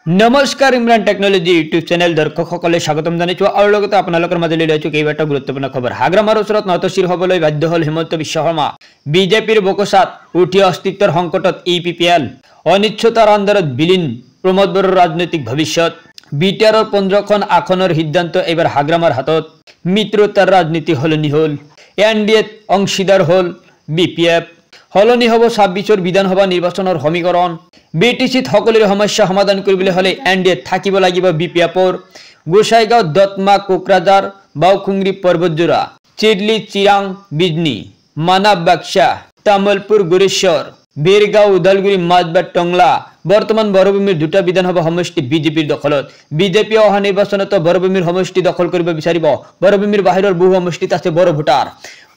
नमस्कार Imran technology YouTube channel दर्शक सकले स्वागतम जानाइছো আৰু লগতে আপোনালোকৰ মাজলৈ লৈছো কেইবাটা গুৰুত্বপূৰ্ণ খবৰ হাগ্ৰামাৰ ওচৰত নতশিৰ হ'বলৈ বাধ্য হ'ল হিমন্ত বিশ্ব শৰ্মা বিজেপিৰ বকসাত উঠি অস্তিত্বৰ সংকটত ইপিপিএল অনিশ্চয়তাৰ আন্ধাৰত বিলীন প্ৰমোদ বড়োৰ ৰাজনৈতিক ভৱিষ্যত বিটিআৰৰ 15খন আসনৰ সিদ্ধান্ত এবাৰ হাগ্ৰামাৰ হাতত মিত্ৰতাৰ ৰাজনীতি হলনি হল এনডিএত অংশীদাৰ হল বিপিএফ হলনি হ'ব 26ৰ বিধানসভা নিৰ্বাচনৰ সমীকৰণ বিটিচিত সকলোৰে সমস্যা সমাধান কৰিবলৈ হলে এনডিএ থাকিব লাগিব বিপিএফৰ গোসাইগাঁও দতমা কোকৰাঝাৰ বাউখুংৰি পৰ্বতজোৰা চিডলি চিৰাং বিজনী মানাব বাক্সা তামলপুৰ গুৰেশ্বৰ বেৰগাঁও উদালগুৰি মাজবাট টংলা বৰ্তমান বৰভূমিৰ দুটা বিধানসভা সমষ্টি বিজেপিৰ দখলত বিজেপি অহা নিৰ্বাচনত বৰভূমিৰ সমষ্টি দখল কৰিব বিচাৰিব বৰভূমিৰ বাহিৰৰ বহু সমষ্টিত আছে বড় ভোটাৰ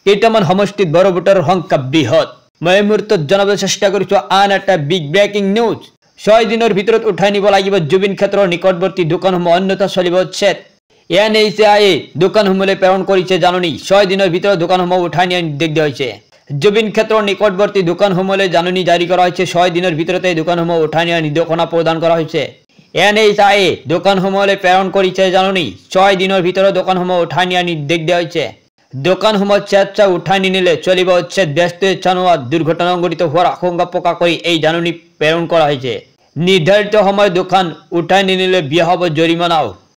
কেইটামান সমষ্টিত বড় ভোটাৰৰ সংখ্যা বৃহৎ মই মুহূৰ্তত জনাবলৈ চেষ্টা কৰিছো আন এটা বিগ ব্ৰেকিং নিউজ 6 দিনৰ ভিতৰত উঠাই নিব লাগিব জুবিন ক্ষেত্ৰৰ নিকটৱৰ্তী দোকানসমূহ অন্যথা চলিব উচ্ছেদ এনএইচআইএ দোকানসমূহলৈ প্ৰেৰণ কৰিছে জাননী 6 দিনৰ ভিতৰত দোকানসমূহ উঠাই নিয়াৰ নিৰ্দেশ দিয়া হৈছে জুবিন ক্ষেত্ৰৰ নিকটৱৰ্তী দোকানসমূহলৈ জাননী জাৰি কৰা হৈছে 6 দিনৰ ভিতৰতে দোকানসমূহ উঠাই নিয়াৰ নিৰ্দেশনা প্ৰদান কৰা হৈছে এনএইচআইএ দোকানসমূহলৈ প্ৰেৰণ কৰিছে জাননী 6 দিনৰ ভিতৰত দোকানসমূহ উঠাই নিয়াৰ নিৰ্দেশ দিয়া হৈছে দোকানসমূহ চেষ্টা উঠাই নিনিলে চলিব উচ্ছেদ ব্যস্ত চানোৱাত দুৰ্ঘটনা সংঘটিত হোৱাৰ আশংকা প্ৰকাশ কৰি এই জাননী প্ৰেৰণ কৰা হৈছে নিৰ্ধাৰিত সময়ত দোকান উঠাই নিনিলে বিয়া হ'ব জৰিমনাও